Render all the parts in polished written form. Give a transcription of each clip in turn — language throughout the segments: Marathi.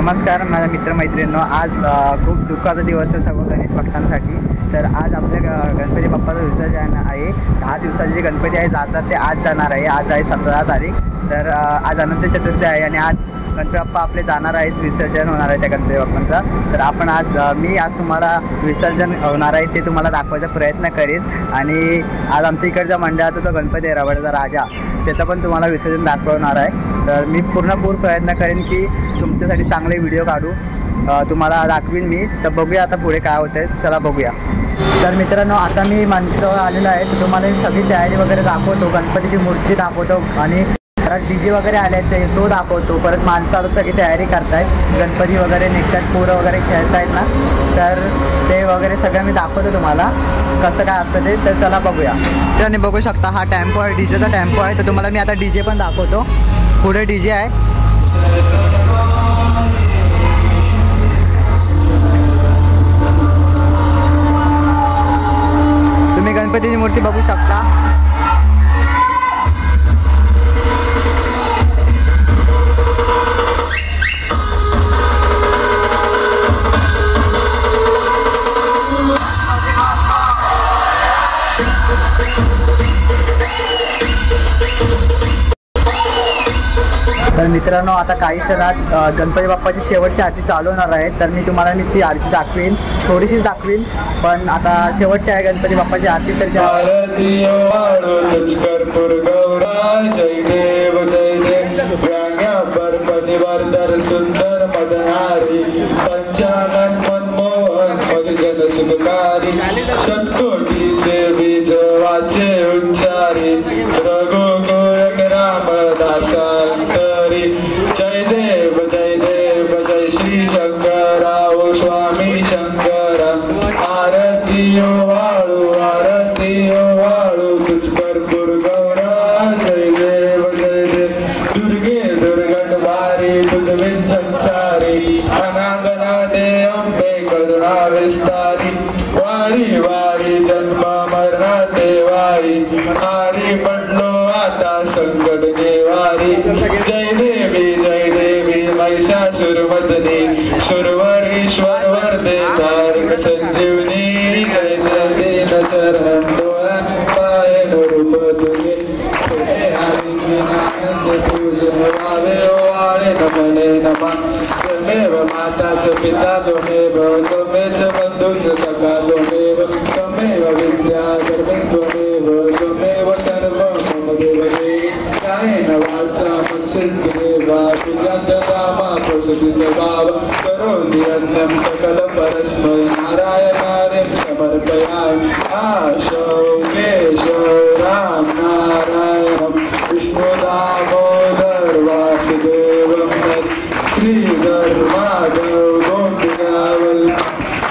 नमस्कार माझ्या मित्रमैत्रिणींनो, आज खूप दुःखाचा दिवस आहे सर्व गणेश भक्तांसाठी। तर आज आपल्या गणपती बाप्पाचं विसर्जन आहे। 10 दिवसाचे जे गणपती आहे जातात ते आज जाणार आहे। आज आहे 17 तारीख। तर आज अनंत चतुर्थी आहे आणि आज गणपती बाप्पा आपले जाणार आहेत, विसर्जन होणार आहे त्या गणपती बाप्पांचा। तर आपण मी आज तुम्हाला विसर्जन होणार आहे ते तुम्हाला दाखवायचा प्रयत्न करीन। आणि आज आमच्या इकडच्या मंडळाचा जो गणपती आहे रबडचा राजा, त्याचा पण तुम्हाला विसर्जन दाखवणार आहे। तर मी पूर्ण प्रयत्न करेन की तुमच्यासाठी चांगले व्हिडिओ काढू, तुम्हाला दाखवीन मी। तर बघूया आता पुढे काय होतं आहे, चला बघूया। तर मित्रांनो, आता मी मंचावर आलेलो आहे। तर तुम्हाला सगळी तयारी वगैरे दाखवतो, गणपतीची मूर्ती दाखवतो आणि परत डीजे वगैरे आले ते तो दाखवतो। परत माणसं आता सगळी तयारी करतायत, गणपती वगैरे निघतात, पोरं वगैरे खेळतायत ना, तर ते वगैरे सगळं मी दाखवतो तुम्हाला कसं काय असतं ते। तर चला बघूया। तर बघू शकता हा टेम्पो आहे, डीजेचा टेम्पो आहे। तर तुम्हाला मी आता डीजे पण दाखवतो, पुढे डीजे आहे। तुम्ही गणपतीची मूर्ती बघू शकता। तर मित्रांनो, आता काही क्षणात गणपती बाप्पाची शेवटची आरती चालू होणार आहे। तर मी तुम्हाला ती आरती दाखवीन, थोडीशीच दाखवीन, पण आता शेवटची आहे गणपती बाप्पाची आरती। तर सुंदर मदनारी पंचानन मनमोहन मधुजन सुखकारी षटकोटीचे बीज वाचे उच्चारी रघु गोरख रामदासांतरी जय देव जय श्री शंकराओ स्वामी शंकरा आरती ओ वाळू तुझ कर्पूर गौरा जय देव दुर्गे दुर्गट भारी तुझ विन संचारी अनागना दे अंबे करुणा विस्तारी वारी वारी जन्म मरणा देवारी हारी पडलो आता संकट निवारी जय देवी महिषासुरमर्दिनी सुरवरीश्वर वरदे तारक संजीवनी जय दीन शरण डोळा पाय रूप तुझे नमने नमः त्वमेव माताच पिता त्वमेव त्वमेच बंधूच सखा त्वमेव त्वमेव विद्या धर्मे त्वमेव सर्व मम देवते कायेन वाचा मनसेन्द्रियेर्वा तुझ्यात नामा प्रसूति स्वभाव करोमि अन्नं सकल परस्मै नारायणार्यं समर्पयामि आशौ केशव राम नारायणं विष्णु दामोदर वासुदेवं श्रीधर माधव गोपिकावल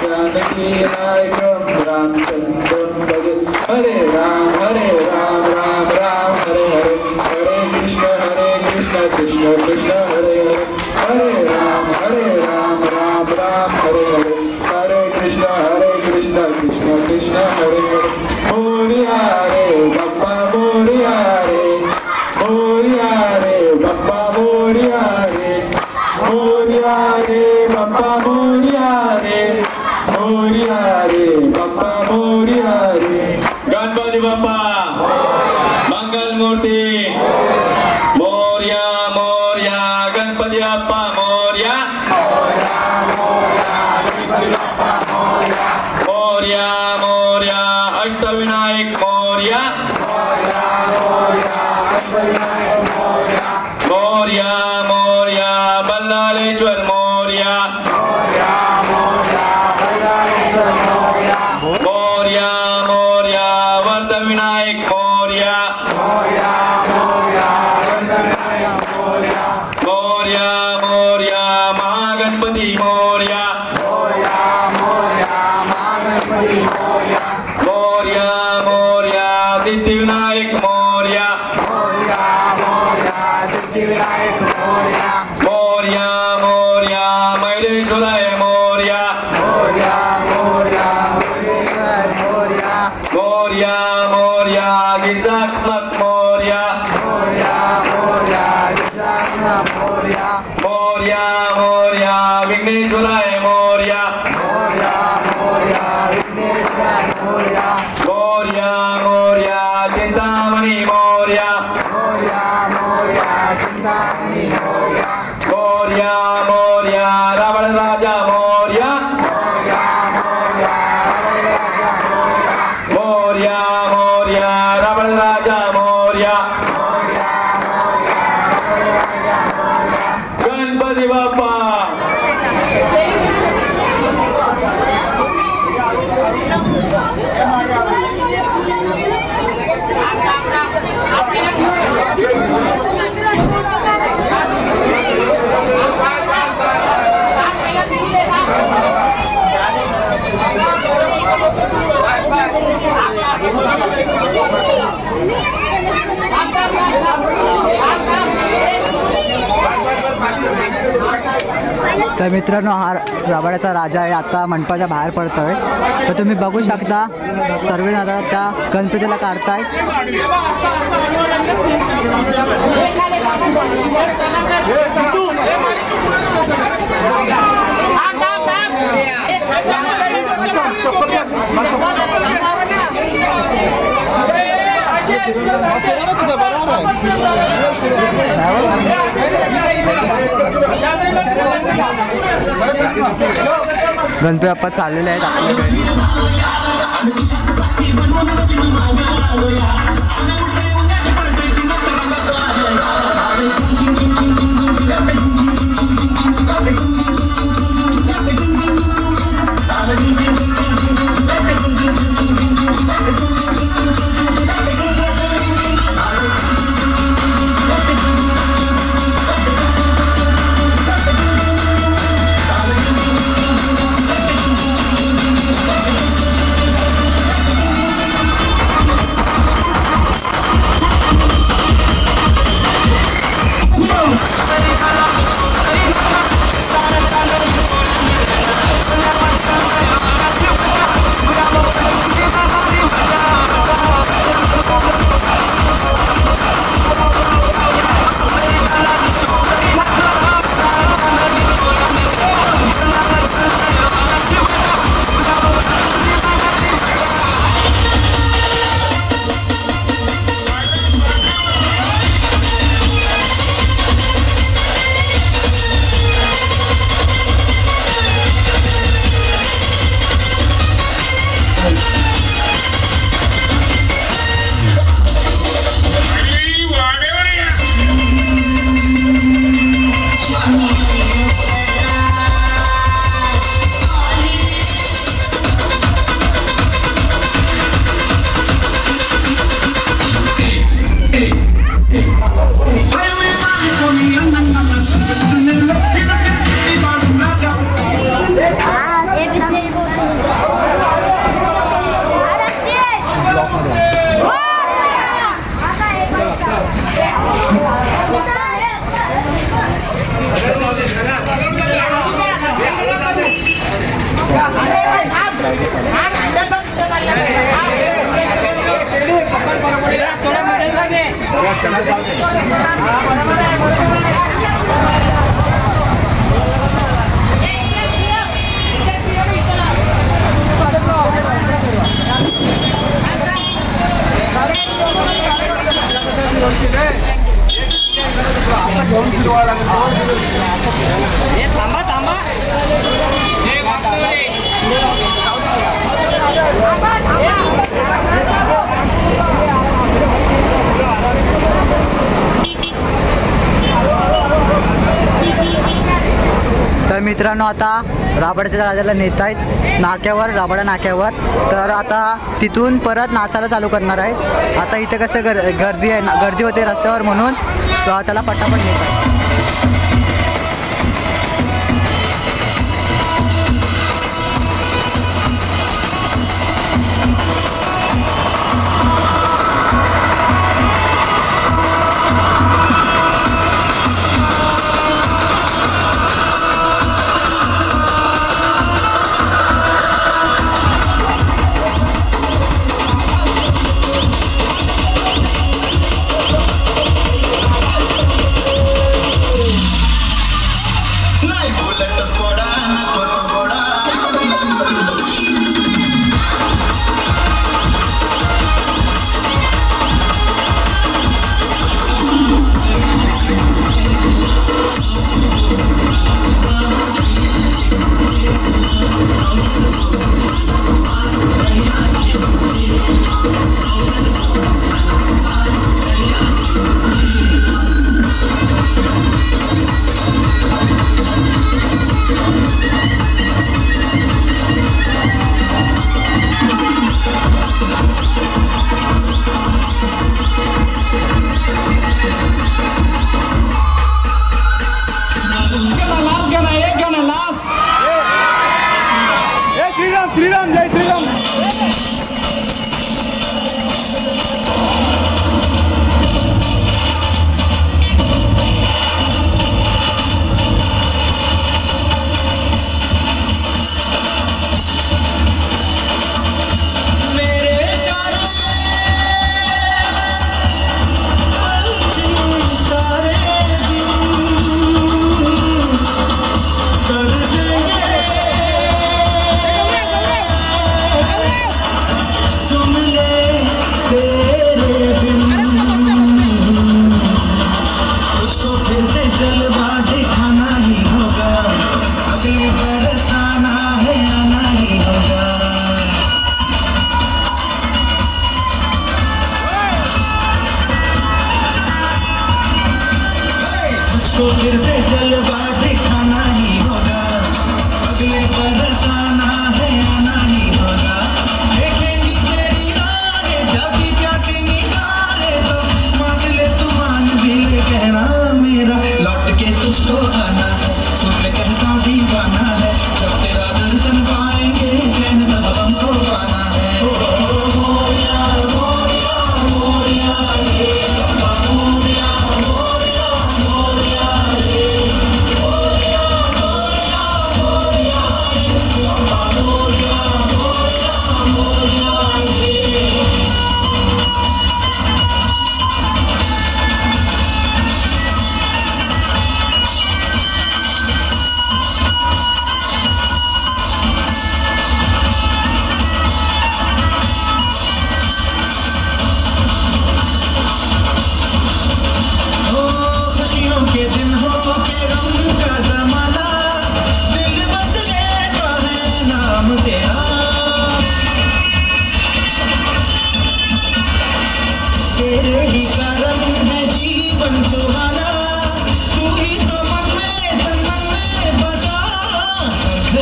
जानकी नायकं रामचन्द्रं भजे हरे राम राम राम हरे हरे हरे कृष्ण कृष्ण कृष्ण हरे हरे हरे राम राम राम हरे हरे हरे कृष्ण कृष्ण कृष्ण हरे हरे मोरिया रे बाप्पा मोरिया रे बाप्पा मोरिया रे बाप्पा मोरिया रे बाप्पा मोरिया रे गणपती बाप्पा मंगल मूर्ती मोरिया मोरिया गणपती बाप्पा मोरिया मोरिया मोरिया अष्टविनायक मोरिया मोरिया मोरिया बल्लाळेश्वर मोरिया मोरिया मोरिया वर्धविनायक मोरिया मोरिया मोरिया महागणपती मोरिया मोरिया मोरिया सिद्धिविनायक मोरिया मोरिया मोरिया मैलेश्वराय मोरिया मोरिया मोरिया गिरिजात्मक मोरिया मोरिया मोरिया विघ्नेश्वराय मोरया मोरया मोरया चिंतामणी मोरया मोरया मोरया रावण राजा मोरया मोरया मोरया रावण राजा मोरया गणपती बाप्पा तर मित्रांनो हा रबाड्याचा राजा आहे आता मंडपाच्या बाहेर पडतोय तर तुम्ही बघू शकता सर्वजण आता त्या गणपतीला काढताय गणपती बाप्पा चाललेले आहेत आपल्या घरी तर मित्रांनो आता राबड्याच्या राजाला नेत आहेत नाक्यावर, राबडा नाक्यावर. तर आता तिथून परत नाचायला चालू करणार आहेत. आता इथे कसं गर्दी आहे, गर्दी होते रस्त्यावर म्हणून तो त्याला पटापट नेत आहे.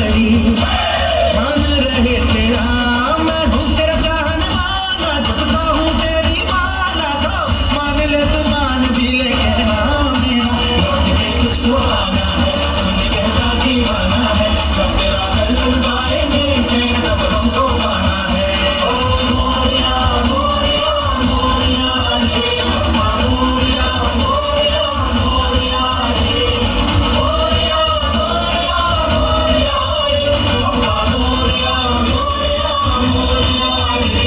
घड़ी ध्यान रहे तेरा, मैं हूँ तेरा चाहने वाला, जपता हूँ तेरी माला, तो मान ले तो मान भी ले कहना मेरा, लौट के तुझको आना है, सबने कहता दीवाना है, जब तेरा दर्शन पाएंगे चैन तब हमको पाना है। ओ मोरिया मोरिया मोरिया रे बाबा, मोरिया मोरिया मोरिया रे, मोरिया मोरिया मोरिया रे बाबा, मोरिया मोरिया मोरिया रे।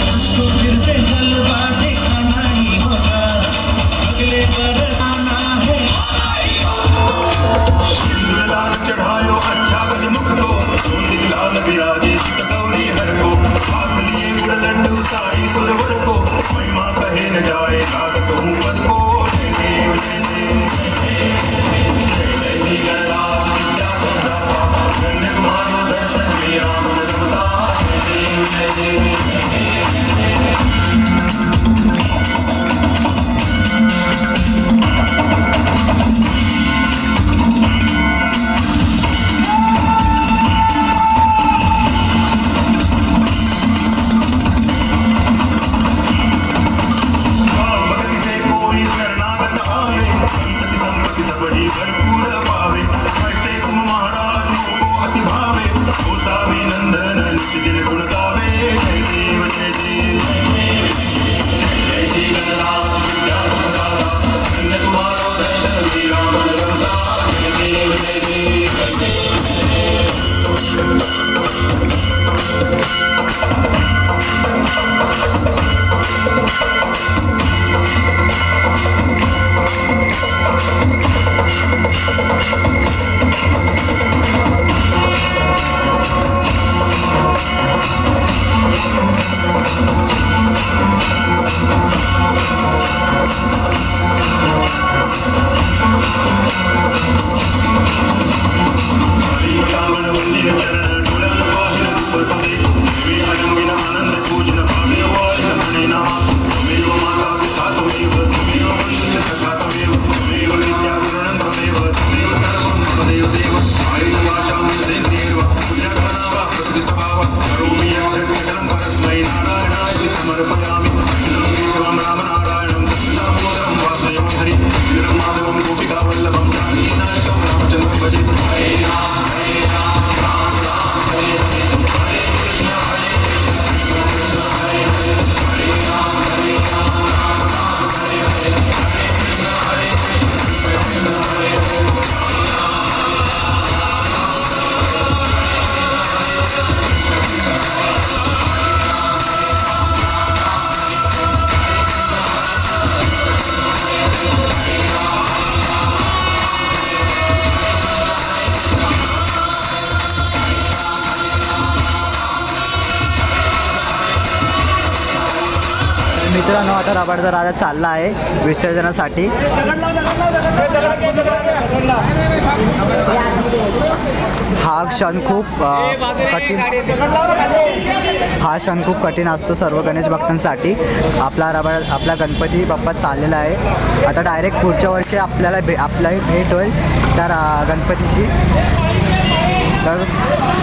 तुझको फिर से जलवा दिखाना ही होगा, अगले बरस आना है। सिंदूरदान चढ़ायो अच्छा बजमुख को, दूध लाल बिराजे गौरी हर को, हाथ लिए गुड़ लड्डू साई सुरवर को, महिमा कहे न जाए लागत हूँ पद को। जय देव जय देव जय जय गणनाथ विद्या संदाता, धन्य तुम्हारो दर्शन मेरा मन रमता। जय देव जय देव भक्ति से कोई शरणागत आवे, संतति संपत्ति सबरी भरपूर पावे, ऐसे तुम महाराज को अति भावे, गोसावी नंदन नित्य दिन गुण गावे। जय देव जय देव जय जय गणनाथ विद्या संदाता, धन्य तुम्हारो दर्शन मेरा मन रमता। जय देव जय देव जय देव चावल वल्ली चरण डोलन पाशन रूप पदे, वे अजमिन आनंद पूजन भावे वाल मने नाम, तुमेव माता पिता तुमेव, तुमेव वंशज सखा तुमेव, तुमेव विद्या गुरुनं तुमेव, तुमेव सर्वं मम देव देव। आयु वाचा मनसेन्द्रियर्वा पुण्यकर्मणावा प्रकृति स्वभावा, करोमि यत् सकलं परस्मै नारायणाय समर्पयामि। अच्युतं केशवं राम नारायणं कृष्णदामोदरं वासुदेवं हरि, वीरं माधवं गोपिका वल्लभं जानकीनाथं रामचन्द्रं भजे। हरे राम राम राम हरे हरे, हरे कृष्ण कृष्ण कृष्ण हरे हरे, हरे राम राम राम हरे हरे, हरे कृष्ण कृष्ण हरे हरे। मित्रांनो, आता रबाडचा राजा चालला आहे विसर्जनासाठी. हा क्षण खूप कठीण असतो सर्व गणेश भक्तांसाठी. आपला गणपती बाप्पा चाललेला आहे. आता डायरेक्ट पुढच्या वर्षी आपल्याला भेट होईल तर गणपतीची. तर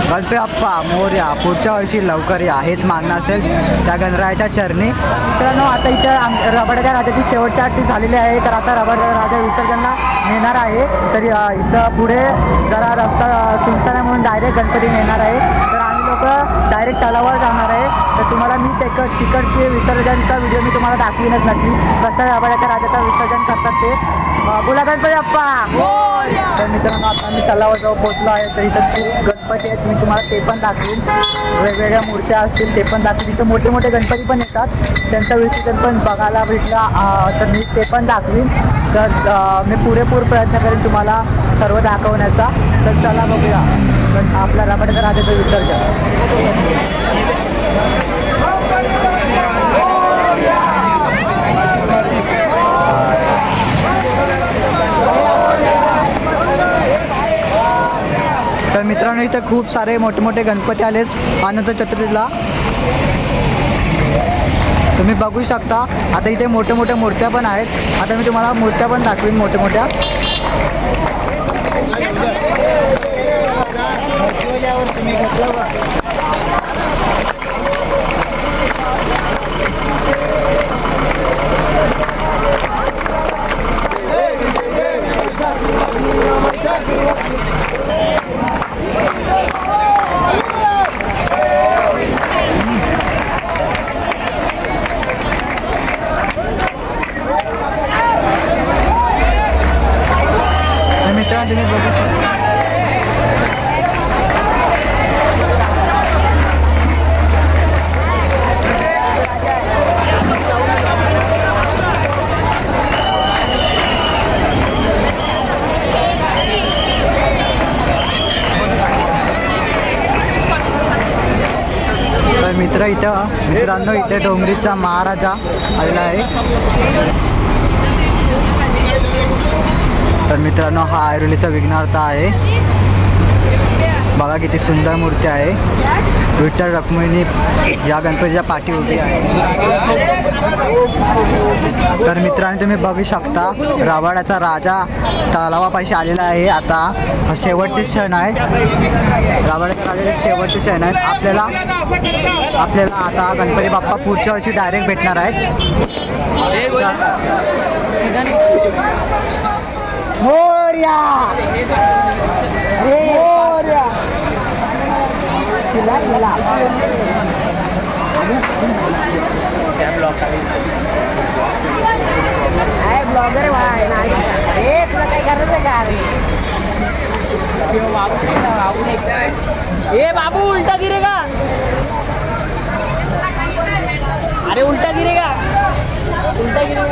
गणपती बाप्पा मोरया, पुढच्या वर्षी लवकर या हेच मागणं असेल त्या गणरायाच्या चरणी. मित्रांनो, आता इथं रबाडाच्या राजाची शेवटची आरती झालेली आहे. तर आता रबाडाचा राजा विसर्जनला नेणार आहे. तर इथं पुढे जरा रस्ता सुनसान आहे म्हणून डायरेक्ट गणपती नेणार आहे. तर आम्ही लोक डायरेक्ट तलावावर जाणार आहे. तर तुम्हाला मी तिकडचे विसर्जनचा व्हिडिओ मी तुम्हाला दाखवीनच नक्की कसं रबाडाच्या राजाचं विसर्जन करतात ते. बोला गणपती बाप्पा. तर मित्रांनो, आता आम्ही तलावावर जाऊन पोहोचलो आहे. तर इथं खूप गणपती आहेत, मी तुम्हाला ते पण दाखवीन. वेगवेगळ्या मूर्त्या असतील ते पण दाखवीन. इथं मोठे मोठे गणपती पण येतात, त्यांचं विसर्जन पण बघायला भेटला तर मी ते पण दाखवीन. तर मी पुरेपूर प्रयत्न करेन तुम्हाला सर्व दाखवण्याचा. तर चला बघूया आपल्या रबाडाच्या राजाचं विसर्जन. तर मित्रांनो, इथे खूप सारे मोठे मोठे गणपती आलेस अनंत चतुर्थीला. तुम्ही बघू शकता. आता इथे मोठ्या मोठ्या मूर्त्या पण आहेत. आता मी तुम्हाला मूर्त्या पण दाखवीन मोठ्या मोठ्या. मित्रांनो इथे डोंगरीचा महाराजा आलेला आहे. तर मित्रांनो हा ऐरोलीचा विघ्नहर्ता आहे. बघा किती सुंदर मूर्ती आहे. विठ्ठल रखुमाई या गणपतीच्या पाठी उभी आहे. तर मित्रांनो तुम्ही बघू शकता रावणाचा राजा तलावापाशी आलेला आहे. आता शेवटचे क्षण आहेत. रावणाच्या राजाचे शेवटचे क्षण आहेत. आपल्याला आता गणपती बाप्पा पुढच्या वर्षी डायरेक्ट भेटणार आहेत. मोरया मोरया ब्लॉगर भाई तुला काय करायचं का ए बाबू उलटा गिरेगा. अरे उलटा गिरेगा उलटा गिरेगा.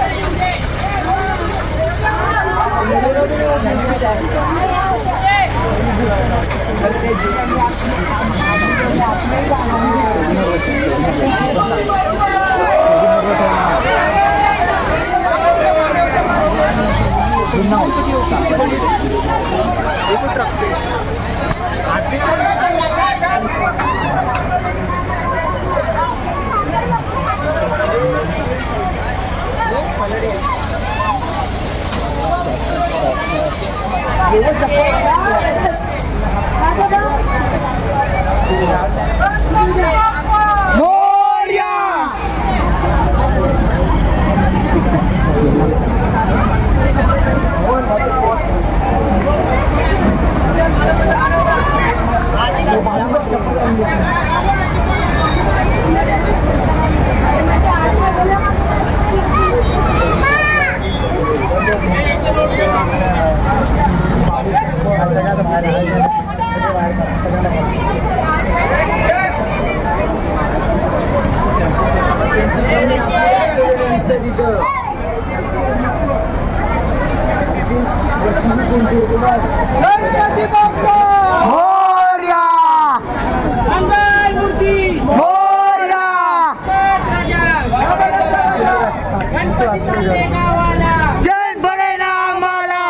जय भोलेनाथ माला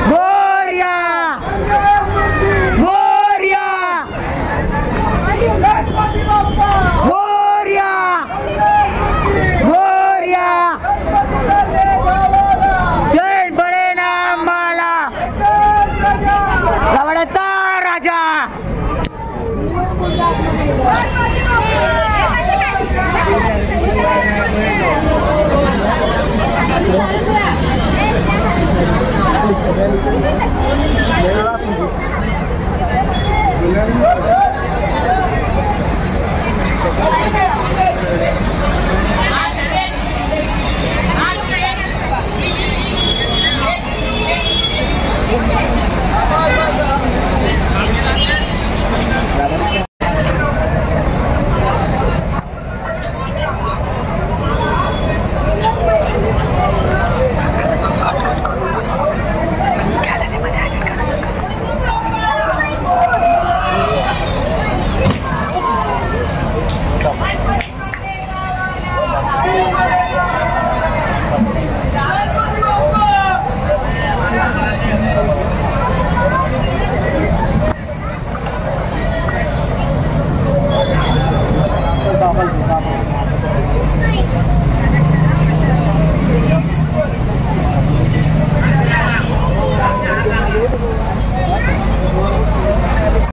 मोरया मोरया मोरया मोरया जय भोलेनाथ माला रावणाचा राजा.